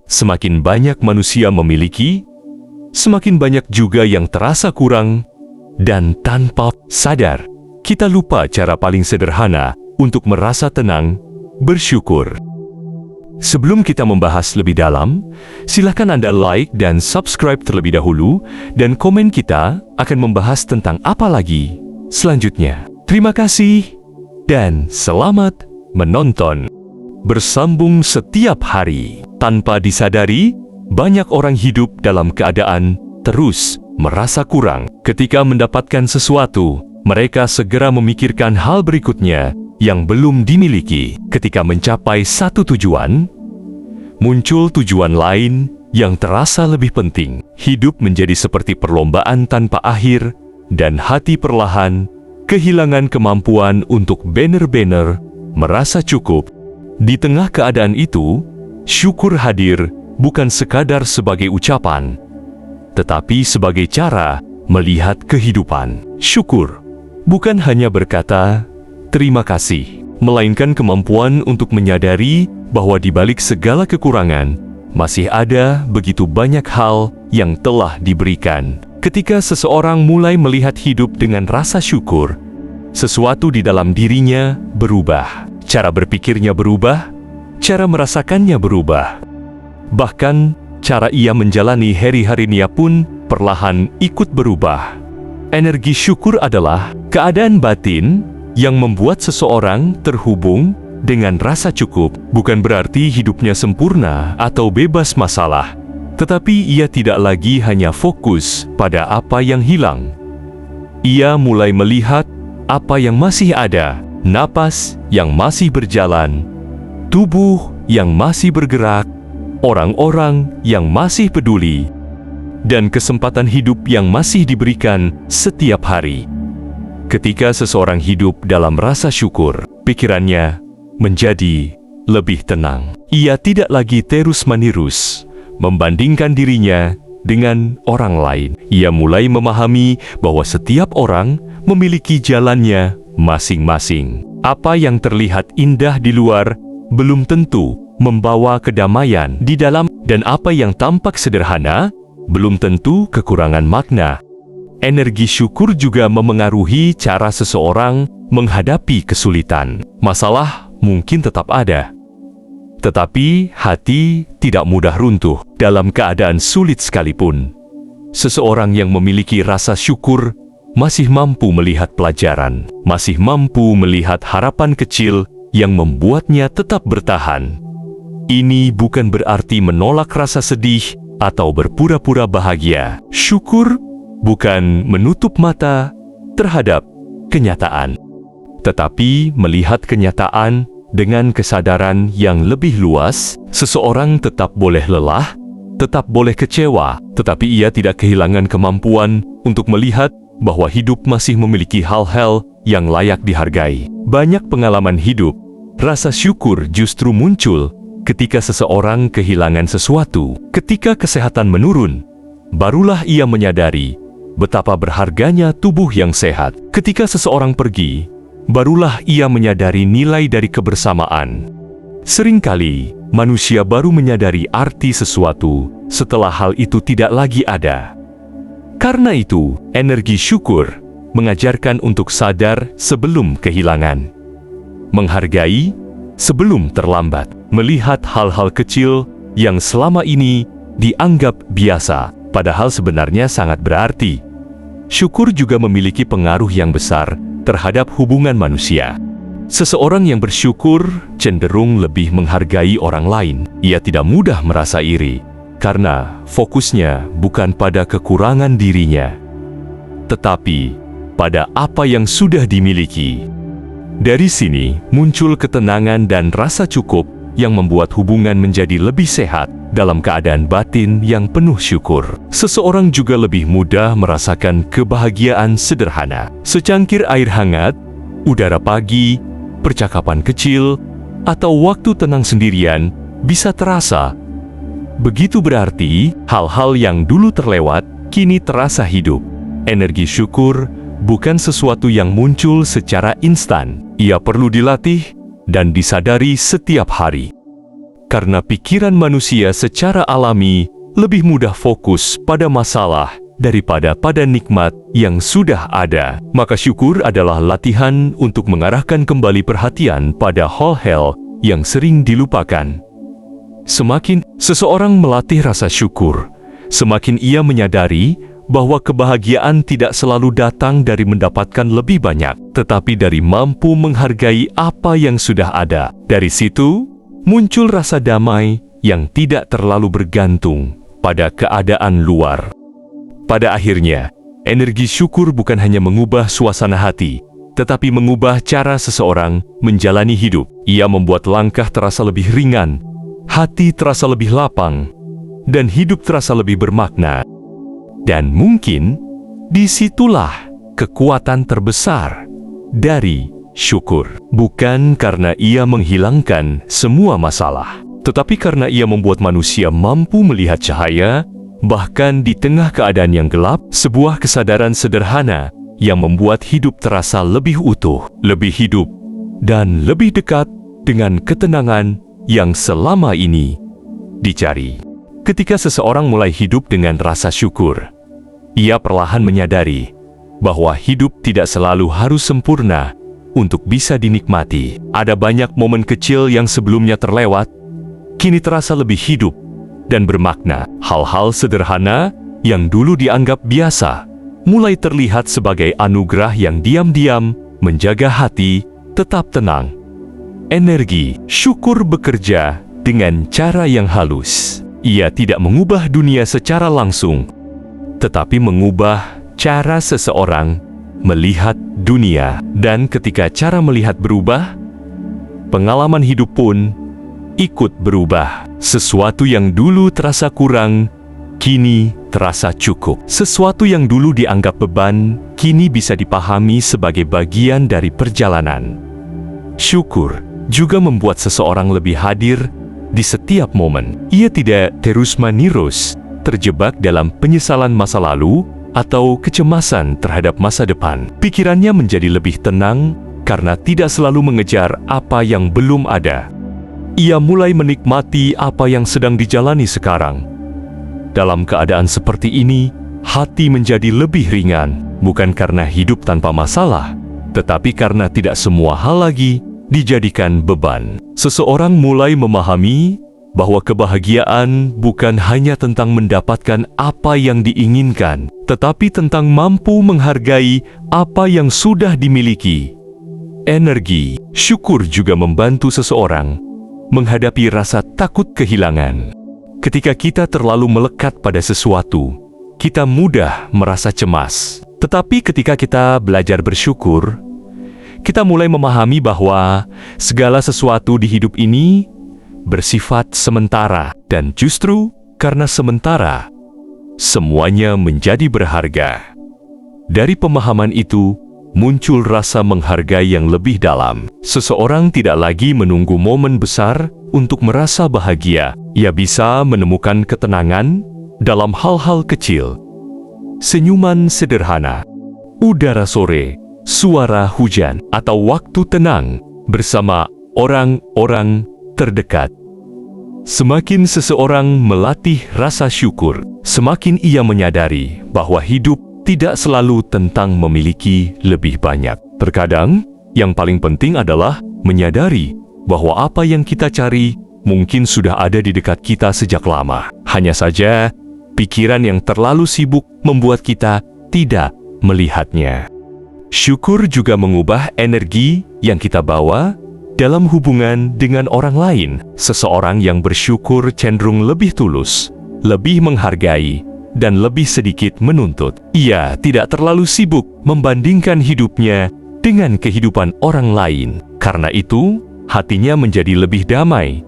Semakin banyak manusia memiliki, semakin banyak juga yang terasa kurang, dan tanpa sadar, kita lupa cara paling sederhana untuk merasa tenang, bersyukur. Sebelum kita membahas lebih dalam, silakan Anda like dan subscribe terlebih dahulu, dan komen kita akan membahas tentang apa lagi selanjutnya. Terima kasih, dan selamat menonton. Bersambung setiap hari. Tanpa disadari, banyak orang hidup dalam keadaan terus merasa kurang. Ketika mendapatkan sesuatu, mereka segera memikirkan hal berikutnya yang belum dimiliki. Ketika mencapai satu tujuan, muncul tujuan lain yang terasa lebih penting. Hidup menjadi seperti perlombaan tanpa akhir, dan hati perlahan kehilangan kemampuan untuk benar-benar merasa cukup. Di tengah keadaan itu, syukur hadir bukan sekadar sebagai ucapan, tetapi sebagai cara melihat kehidupan. Syukur bukan hanya berkata terima kasih, melainkan kemampuan untuk menyadari bahwa di balik segala kekurangan, masih ada begitu banyak hal yang telah diberikan. Ketika seseorang mulai melihat hidup dengan rasa syukur, sesuatu di dalam dirinya berubah. Cara berpikirnya berubah, cara merasakannya berubah. Bahkan, cara ia menjalani hari-harinya pun perlahan ikut berubah. Energi syukur adalah keadaan batin yang membuat seseorang terhubung dengan rasa cukup. Bukan berarti hidupnya sempurna atau bebas masalah, tetapi ia tidak lagi hanya fokus pada apa yang hilang. Ia mulai melihat apa yang masih ada, napas yang masih berjalan, tubuh yang masih bergerak, orang-orang yang masih peduli, dan kesempatan hidup yang masih diberikan setiap hari. Ketika seseorang hidup dalam rasa syukur, pikirannya menjadi lebih tenang. Ia tidak lagi terus-menerus membandingkan dirinya dengan orang lain. Ia mulai memahami bahwa setiap orang memiliki jalannya masing-masing. Apa yang terlihat indah di luar belum tentu membawa kedamaian di dalam, dan apa yang tampak sederhana belum tentu kekurangan makna. Energi syukur juga memengaruhi cara seseorang menghadapi kesulitan. Masalah mungkin tetap ada, tetapi hati tidak mudah runtuh dalam keadaan sulit sekalipun. Seseorang yang memiliki rasa syukur masih mampu melihat pelajaran, masih mampu melihat harapan kecil yang membuatnya tetap bertahan. Ini bukan berarti menolak rasa sedih atau berpura-pura bahagia. Syukur bukan menutup mata terhadap kenyataan, tetapi melihat kenyataan dengan kesadaran yang lebih luas. Seseorang tetap boleh lelah, tetap boleh kecewa, tetapi ia tidak kehilangan kemampuan untuk melihat bahwa hidup masih memiliki hal-hal yang layak dihargai. Banyak pengalaman hidup, rasa syukur justru muncul ketika seseorang kehilangan sesuatu. Ketika kesehatan menurun, barulah ia menyadari betapa berharganya tubuh yang sehat. Ketika seseorang pergi, barulah ia menyadari nilai dari kebersamaan. Seringkali, manusia baru menyadari arti sesuatu setelah hal itu tidak lagi ada. Karena itu, energi syukur mengajarkan untuk sadar sebelum kehilangan, menghargai sebelum terlambat, melihat hal-hal kecil yang selama ini dianggap biasa, padahal sebenarnya sangat berarti. Syukur juga memiliki pengaruh yang besar terhadap hubungan manusia. Seseorang yang bersyukur cenderung lebih menghargai orang lain. Ia tidak mudah merasa iri, karena fokusnya bukan pada kekurangan dirinya, tetapi pada apa yang sudah dimiliki. Dari sini muncul ketenangan dan rasa cukup yang membuat hubungan menjadi lebih sehat dalam keadaan batin yang penuh syukur. Seseorang juga lebih mudah merasakan kebahagiaan sederhana. Secangkir air hangat, udara pagi, percakapan kecil, atau waktu tenang sendirian bisa terasa. Begitu berarti, hal-hal yang dulu terlewat, kini terasa hidup. Energi syukur bukan sesuatu yang muncul secara instan. Ia perlu dilatih dan disadari setiap hari. karena pikiran manusia secara alami lebih mudah fokus pada masalah daripada pada nikmat yang sudah ada. Maka syukur adalah latihan untuk mengarahkan kembali perhatian pada hal-hal yang sering dilupakan. Semakin seseorang melatih rasa syukur, semakin ia menyadari bahwa kebahagiaan tidak selalu datang dari mendapatkan lebih banyak, tetapi dari mampu menghargai apa yang sudah ada. Dari situ, muncul rasa damai yang tidak terlalu bergantung pada keadaan luar. Pada akhirnya, energi syukur bukan hanya mengubah suasana hati, tetapi mengubah cara seseorang menjalani hidup. Ia membuat langkah terasa lebih ringan, hati terasa lebih lapang, dan hidup terasa lebih bermakna. Dan mungkin, disitulah kekuatan terbesar dari syukur. Bukan karena ia menghilangkan semua masalah, tetapi karena ia membuat manusia mampu melihat cahaya, bahkan di tengah keadaan yang gelap. Sebuah kesadaran sederhana yang membuat hidup terasa lebih utuh, lebih hidup, dan lebih dekat dengan ketenangan yang selama ini dicari. Ketika seseorang mulai hidup dengan rasa syukur, ia perlahan menyadari bahwa hidup tidak selalu harus sempurna untuk bisa dinikmati. Ada banyak momen kecil yang sebelumnya terlewat, kini terasa lebih hidup dan bermakna. Hal-hal sederhana yang dulu dianggap biasa, mulai terlihat sebagai anugerah yang diam-diam menjaga hati tetap tenang. Energi syukur bekerja dengan cara yang halus. Ia tidak mengubah dunia secara langsung, tetapi mengubah cara seseorang melihat dunia. Dan ketika cara melihat berubah, pengalaman hidup pun ikut berubah. Sesuatu yang dulu terasa kurang, kini terasa cukup. Sesuatu yang dulu dianggap beban, kini bisa dipahami sebagai bagian dari perjalanan. Syukur juga membuat seseorang lebih hadir di setiap momen. Ia tidak terus-menerus terjebak dalam penyesalan masa lalu atau kecemasan terhadap masa depan. Pikirannya menjadi lebih tenang karena tidak selalu mengejar apa yang belum ada. Ia mulai menikmati apa yang sedang dijalani sekarang. Dalam keadaan seperti ini, hati menjadi lebih ringan, bukan karena hidup tanpa masalah, tetapi karena tidak semua hal lagi dijadikan beban. Seseorang mulai memahami bahwa kebahagiaan bukan hanya tentang mendapatkan apa yang diinginkan, tetapi tentang mampu menghargai apa yang sudah dimiliki. Energi syukur juga membantu seseorang menghadapi rasa takut kehilangan. Ketika kita terlalu melekat pada sesuatu, kita mudah merasa cemas. Tetapi ketika kita belajar bersyukur, kita mulai memahami bahwa segala sesuatu di hidup ini bersifat sementara, dan justru karena sementara, semuanya menjadi berharga. Dari pemahaman itu, muncul rasa menghargai yang lebih dalam. Seseorang tidak lagi menunggu momen besar untuk merasa bahagia. Ia bisa menemukan ketenangan dalam hal-hal kecil. Senyuman sederhana, udara sore, suara hujan, atau waktu tenang bersama orang-orang terdekat. Semakin seseorang melatih rasa syukur, semakin ia menyadari bahwa hidup tidak selalu tentang memiliki lebih banyak. Terkadang, yang paling penting adalah menyadari bahwa apa yang kita cari mungkin sudah ada di dekat kita sejak lama. Hanya saja, pikiran yang terlalu sibuk membuat kita tidak melihatnya. Syukur juga mengubah energi yang kita bawa dalam hubungan dengan orang lain. Seseorang yang bersyukur cenderung lebih tulus, lebih menghargai, dan lebih sedikit menuntut. Ia tidak terlalu sibuk membandingkan hidupnya dengan kehidupan orang lain. Karena itu, hatinya menjadi lebih damai.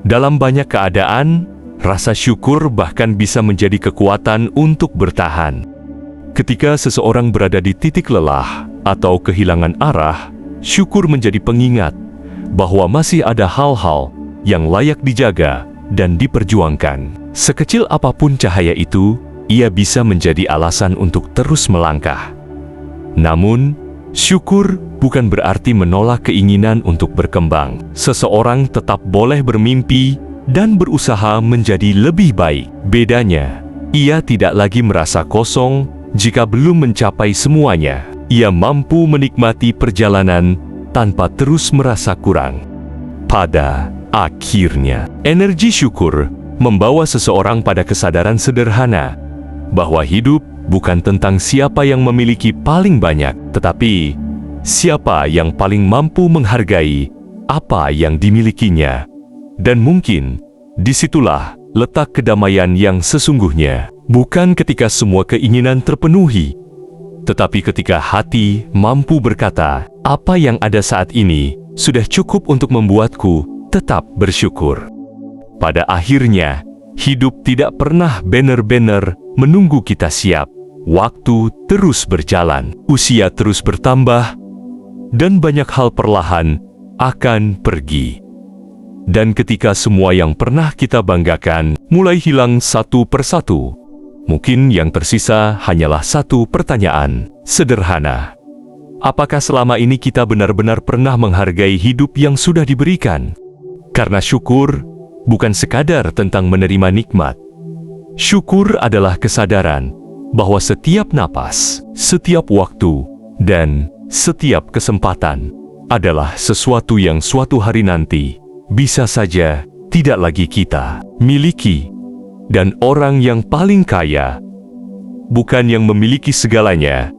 Dalam banyak keadaan, rasa syukur bahkan bisa menjadi kekuatan untuk bertahan. Ketika seseorang berada di titik lelah atau kehilangan arah, syukur menjadi pengingat bahwa masih ada hal-hal yang layak dijaga dan diperjuangkan. Sekecil apapun cahaya itu, ia bisa menjadi alasan untuk terus melangkah. Namun, syukur bukan berarti menolak keinginan untuk berkembang. Seseorang tetap boleh bermimpi dan berusaha menjadi lebih baik. Bedanya, ia tidak lagi merasa kosong jika belum mencapai semuanya. Ia mampu menikmati perjalanan tanpa terus merasa kurang. Pada akhirnya, energi syukur membawa seseorang pada kesadaran sederhana bahwa hidup bukan tentang siapa yang memiliki paling banyak, tetapi siapa yang paling mampu menghargai apa yang dimilikinya. Dan mungkin disitulah letak kedamaian yang sesungguhnya. Bukan ketika semua keinginan terpenuhi, tetapi ketika hati mampu berkata, apa yang ada saat ini sudah cukup untuk membuatku tetap bersyukur. Pada akhirnya, hidup tidak pernah benar-benar menunggu kita siap. Waktu terus berjalan, usia terus bertambah, dan banyak hal perlahan akan pergi. Dan ketika semua yang pernah kita banggakan mulai hilang satu persatu, mungkin yang tersisa hanyalah satu pertanyaan sederhana. Apakah selama ini kita benar-benar pernah menghargai hidup yang sudah diberikan? Karena syukur bukan sekadar tentang menerima nikmat. Syukur adalah kesadaran bahwa setiap napas, setiap waktu, dan setiap kesempatan adalah sesuatu yang suatu hari nanti bisa saja tidak lagi kita miliki. Dan orang yang paling kaya bukan yang memiliki segalanya,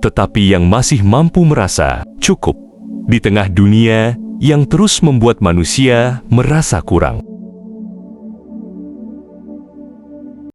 tetapi yang masih mampu merasa cukup di tengah dunia yang terus membuat manusia merasa kurang.